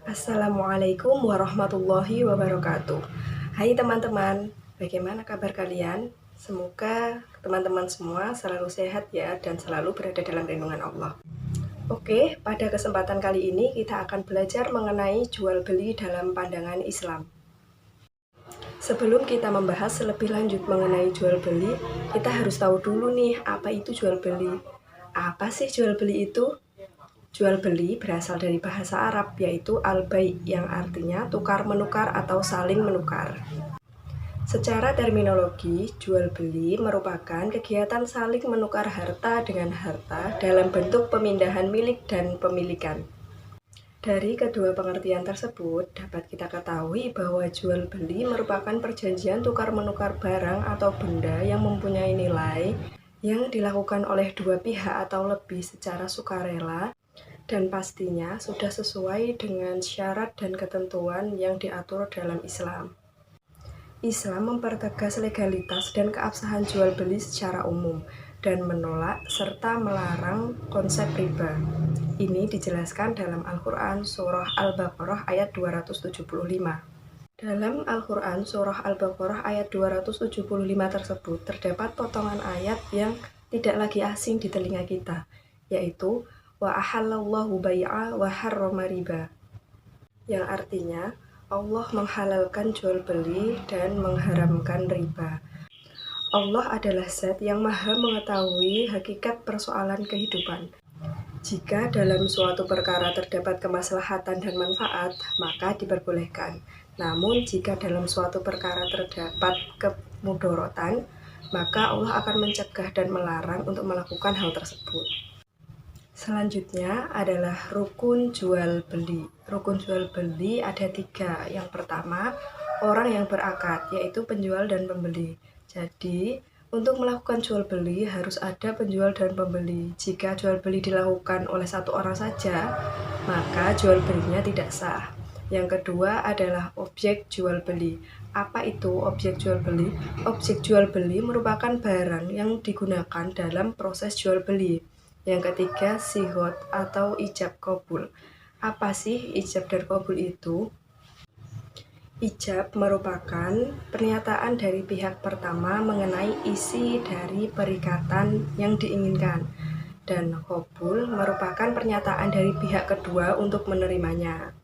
Assalamualaikum warahmatullahi wabarakatuh. Hai teman-teman, bagaimana kabar kalian? Semoga teman-teman semua selalu sehat ya dan selalu berada dalam lindungan Allah. Oke, pada kesempatan kali ini kita akan belajar mengenai jual beli dalam pandangan Islam. Sebelum kita membahas lebih lanjut mengenai jual beli, kita harus tahu dulu nih apa itu jual beli. Apa sih jual beli itu? Jual beli berasal dari bahasa Arab yaitu al-bai' yang artinya tukar-menukar atau saling menukar. Secara terminologi, jual beli merupakan kegiatan saling menukar harta dengan harta dalam bentuk pemindahan milik dan pemilikan. Dari kedua pengertian tersebut, dapat kita ketahui bahwa jual beli merupakan perjanjian tukar-menukar barang atau benda yang mempunyai nilai yang dilakukan oleh dua pihak atau lebih secara sukarela dan pastinya sudah sesuai dengan syarat dan ketentuan yang diatur dalam Islam. Islam mempertegas legalitas dan keabsahan jual beli secara umum dan menolak serta melarang konsep riba. Ini dijelaskan dalam Al-Quran Surah Al-Baqarah ayat 275. Dalam Al-Quran Surah Al-Baqarah ayat 275 tersebut terdapat potongan ayat yang tidak lagi asing di telinga kita, yaitu wa ahallallahu bai'a wa harrama riba, yang artinya Allah menghalalkan jual beli dan mengharamkan riba. Allah adalah zat yang maha mengetahui hakikat persoalan kehidupan. Jika dalam suatu perkara terdapat kemaslahatan dan manfaat, maka diperbolehkan. Namun jika dalam suatu perkara terdapat kemudorotan, maka Allah akan mencegah dan melarang untuk melakukan hal tersebut. Selanjutnya adalah rukun jual beli. Rukun jual beli ada 3. Yang pertama, orang yang berakad, yaitu penjual dan pembeli. Jadi, untuk melakukan jual beli harus ada penjual dan pembeli. Jika jual beli dilakukan oleh satu orang saja, maka jual belinya tidak sah. Yang kedua adalah objek jual beli. Apa itu objek jual beli? Objek jual beli merupakan barang yang digunakan dalam proses jual beli. Yang ketiga, sighot atau ijab kabul. Apa sih ijab dan kabul itu? Ijab merupakan pernyataan dari pihak pertama mengenai isi dari perikatan yang diinginkan, dan kabul merupakan pernyataan dari pihak kedua untuk menerimanya.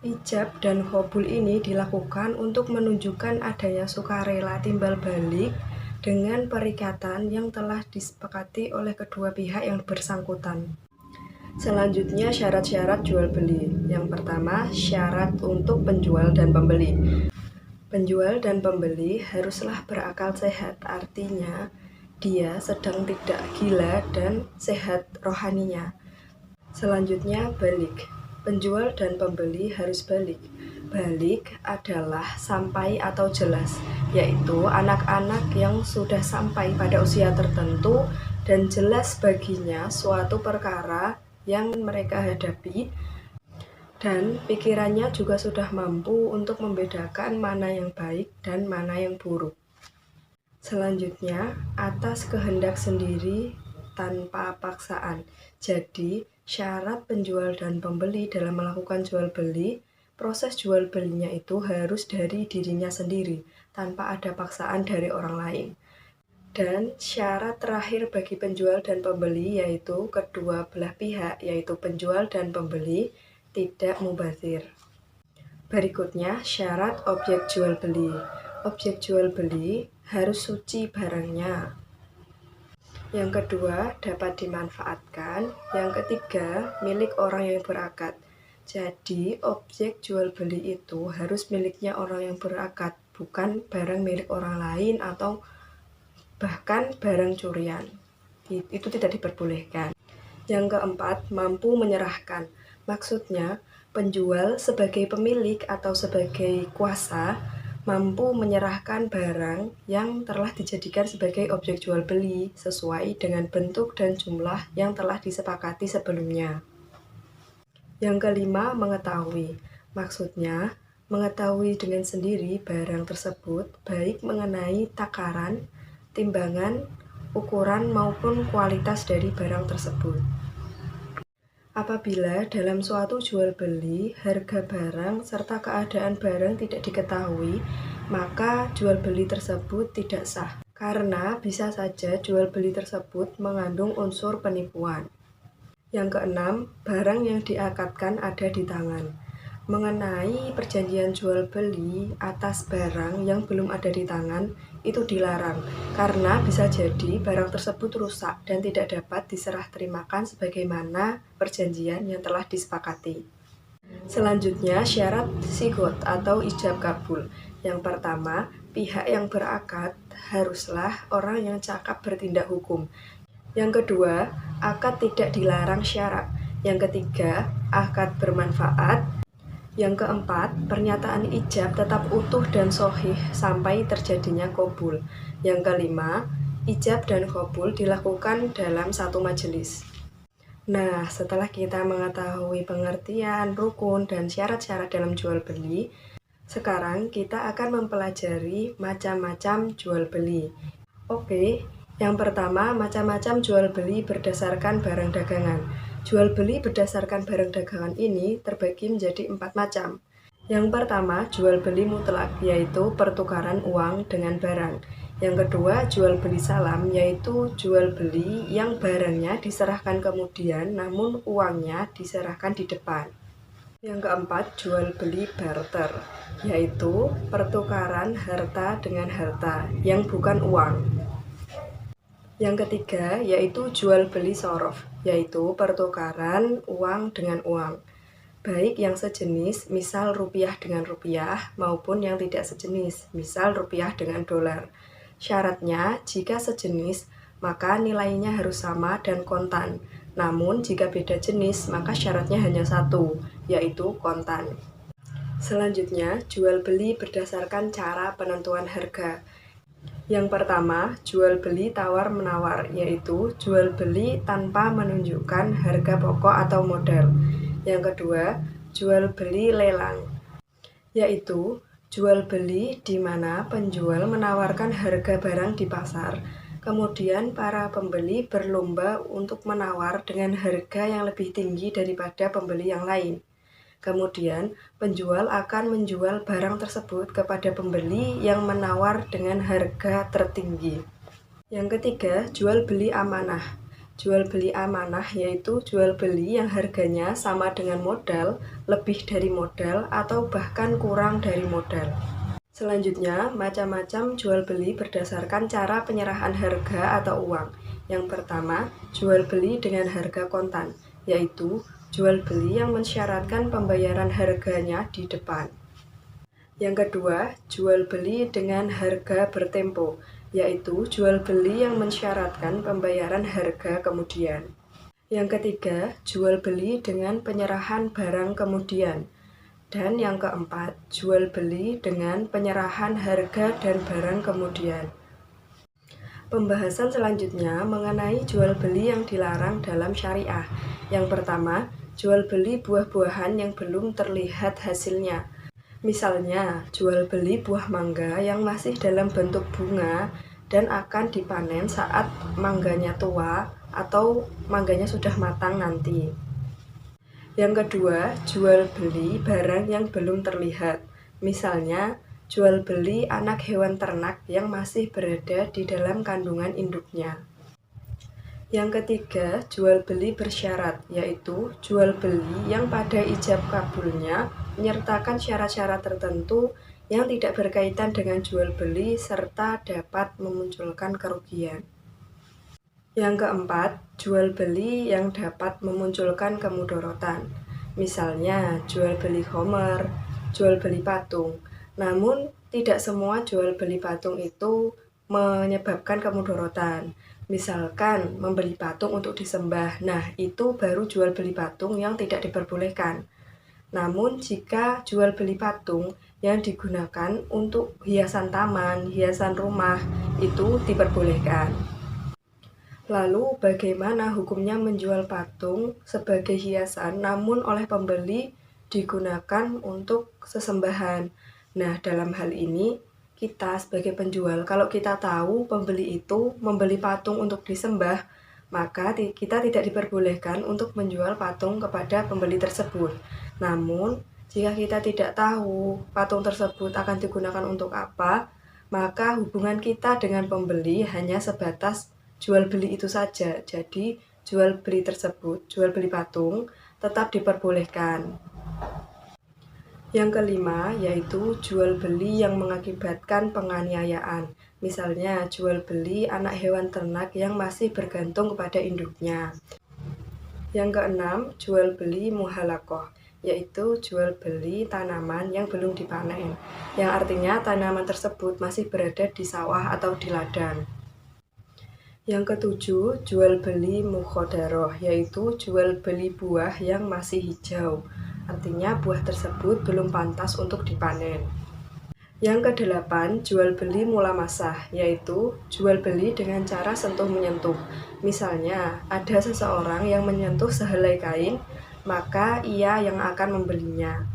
Ijab dan kabul ini dilakukan untuk menunjukkan adanya sukarela timbal balik dengan perikatan yang telah disepakati oleh kedua pihak yang bersangkutan. Selanjutnya, syarat-syarat jual beli. Yang pertama, syarat untuk penjual dan pembeli. Penjual dan pembeli haruslah berakal sehat, artinya dia sedang tidak gila dan sehat rohaninya. Selanjutnya, balik. Penjual dan pembeli harus balik. Balik adalah sampai atau jelas, yaitu anak-anak yang sudah sampai pada usia tertentu dan jelas baginya suatu perkara yang mereka hadapi dan pikirannya juga sudah mampu untuk membedakan mana yang baik dan mana yang buruk. Selanjutnya, atas kehendak sendiri tanpa paksaan. Jadi, syarat penjual dan pembeli dalam melakukan jual beli, proses jual belinya itu harus dari dirinya sendiri, tanpa ada paksaan dari orang lain. Dan syarat terakhir bagi penjual dan pembeli yaitu kedua belah pihak, yaitu penjual dan pembeli, tidak mubazir. Berikutnya, syarat objek jual beli. Objek jual beli harus suci barangnya. Yang kedua, dapat dimanfaatkan. Yang ketiga, milik orang yang berakad. Jadi, objek jual beli itu harus miliknya orang yang berakad, bukan barang milik orang lain atau bahkan barang curian. Itu tidak diperbolehkan. Yang keempat, mampu menyerahkan. Maksudnya, penjual sebagai pemilik atau sebagai kuasa mampu menyerahkan barang yang telah dijadikan sebagai objek jual beli sesuai dengan bentuk dan jumlah yang telah disepakati sebelumnya. Yang kelima, mengetahui. Maksudnya, mengetahui dengan sendiri barang tersebut baik mengenai takaran, timbangan, ukuran maupun kualitas dari barang tersebut. Apabila dalam suatu jual beli, harga barang serta keadaan barang tidak diketahui, maka jual beli tersebut tidak sah, karena bisa saja jual beli tersebut mengandung unsur penipuan. Yang keenam, barang yang diakadkan ada di tangan. Mengenai perjanjian jual beli atas barang yang belum ada di tangan, itu dilarang, karena bisa jadi barang tersebut rusak dan tidak dapat diserah terimakan sebagaimana perjanjian yang telah disepakati. Selanjutnya, syarat sigot atau ijab kabul. Yang pertama, pihak yang berakad haruslah orang yang cakap bertindak hukum. Yang kedua, akad tidak dilarang syarat. Yang ketiga, akad bermanfaat. Yang keempat, pernyataan ijab tetap utuh dan sahih sampai terjadinya qabul. Yang kelima, ijab dan qabul dilakukan dalam satu majelis. Nah, setelah kita mengetahui pengertian, rukun, dan syarat-syarat dalam jual beli, sekarang kita akan mempelajari macam-macam jual beli. Oke, yang pertama, macam-macam jual beli berdasarkan barang dagangan. Jual beli berdasarkan barang dagangan ini terbagi menjadi 4 macam. Yang pertama, jual beli mutlak, yaitu pertukaran uang dengan barang. Yang kedua, jual beli salam, yaitu jual beli yang barangnya diserahkan kemudian, namun uangnya diserahkan di depan. Yang keempat, jual beli barter, yaitu pertukaran harta dengan harta yang bukan uang. Yang ketiga, yaitu jual beli sorof, yaitu pertukaran uang dengan uang, baik yang sejenis, misal rupiah dengan rupiah, maupun yang tidak sejenis, misal rupiah dengan dolar. Syaratnya, jika sejenis, maka nilainya harus sama dan kontan. Namun, jika beda jenis, maka syaratnya hanya satu, yaitu kontan. Selanjutnya, jual beli berdasarkan cara penentuan harga. Yang pertama, jual beli tawar-menawar, yaitu jual beli tanpa menunjukkan harga pokok atau modal. Yang kedua, jual beli lelang, yaitu jual beli di mana penjual menawarkan harga barang di pasar. Kemudian para pembeli berlomba untuk menawar dengan harga yang lebih tinggi daripada pembeli yang lain. Kemudian, penjual akan menjual barang tersebut kepada pembeli yang menawar dengan harga tertinggi. Yang ketiga, jual beli amanah. Jual beli amanah yaitu jual beli yang harganya sama dengan modal, lebih dari modal, atau bahkan kurang dari modal. Selanjutnya, macam-macam jual beli berdasarkan cara penyerahan harga atau uang. Yang pertama, jual beli dengan harga kontan, yaitu jual beli yang mensyaratkan pembayaran harganya di depan. Yang kedua, jual beli dengan harga bertempo, yaitu jual beli yang mensyaratkan pembayaran harga kemudian. Yang ketiga, jual beli dengan penyerahan barang kemudian. Dan yang keempat, jual beli dengan penyerahan harga dan barang kemudian. Pembahasan selanjutnya mengenai jual beli yang dilarang dalam syariah. Yang pertama, jual beli buah-buahan yang belum terlihat hasilnya. Misalnya, jual beli buah mangga yang masih dalam bentuk bunga dan akan dipanen saat mangganya tua atau mangganya sudah matang nanti. Yang kedua, jual beli barang yang belum terlihat. Misalnya, jual beli anak hewan ternak yang masih berada di dalam kandungan induknya. Yang ketiga, jual beli bersyarat, yaitu jual beli yang pada ijab kabulnya menyertakan syarat-syarat tertentu yang tidak berkaitan dengan jual beli serta dapat memunculkan kerugian. Yang keempat, jual beli yang dapat memunculkan kemudorotan. Misalnya, jual beli khomer, jual beli patung. Namun, tidak semua jual beli patung itu menyebabkan kemudorotan. Misalkan, membeli patung untuk disembah. Nah, itu baru jual beli patung yang tidak diperbolehkan. Namun, jika jual beli patung yang digunakan untuk hiasan taman, hiasan rumah, itu diperbolehkan. Lalu, bagaimana hukumnya menjual patung sebagai hiasan namun oleh pembeli digunakan untuk sesembahan? Nah, dalam hal ini, kita sebagai penjual, kalau kita tahu pembeli itu membeli patung untuk disembah, maka kita tidak diperbolehkan untuk menjual patung kepada pembeli tersebut. Namun, jika kita tidak tahu patung tersebut akan digunakan untuk apa, maka hubungan kita dengan pembeli hanya sebatas jual beli itu saja. Jadi, jual beli tersebut, jual beli patung, tetap diperbolehkan. Yang kelima, yaitu jual beli yang mengakibatkan penganiayaan. Misalnya, jual beli anak hewan ternak yang masih bergantung kepada induknya. Yang keenam, jual beli muhalakoh, yaitu jual beli tanaman yang belum dipanen, yang artinya tanaman tersebut masih berada di sawah atau di ladang. Yang ketujuh, jual beli mukhodaroh, yaitu jual beli buah yang masih hijau. Artinya buah tersebut belum pantas untuk dipanen. Yang kedelapan, jual beli mulamasah, yaitu jual beli dengan cara sentuh menyentuh. Misalnya, ada seseorang yang menyentuh sehelai kain, maka ia yang akan membelinya.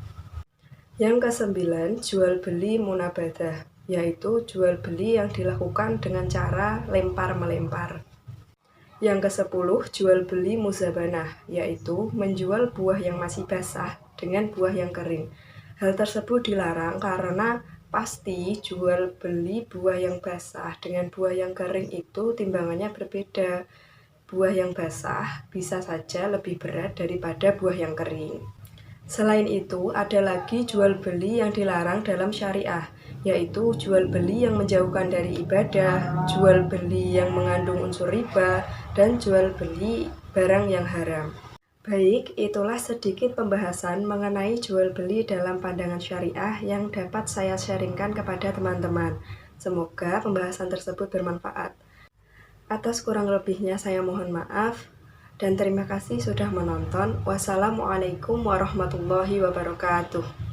Yang kesembilan, jual beli munabadah, yaitu jual beli yang dilakukan dengan cara lempar-melempar. Yang kesepuluh, jual beli muzabanah, yaitu menjual buah yang masih basah dengan buah yang kering. Hal tersebut dilarang karena pasti jual beli buah yang basah dengan buah yang kering itu timbangannya berbeda. Buah yang basah bisa saja lebih berat daripada buah yang kering. Selain itu, ada lagi jual beli yang dilarang dalam syariah, yaitu jual beli yang menjauhkan dari ibadah, jual beli yang mengandung unsur riba, dan jual beli barang yang haram. Baik, itulah sedikit pembahasan mengenai jual beli dalam pandangan syariah yang dapat saya sharingkan kepada teman-teman. Semoga pembahasan tersebut bermanfaat. Atas kurang lebihnya saya mohon maaf. Dan terima kasih sudah menonton. Wassalamualaikum warahmatullahi wabarakatuh.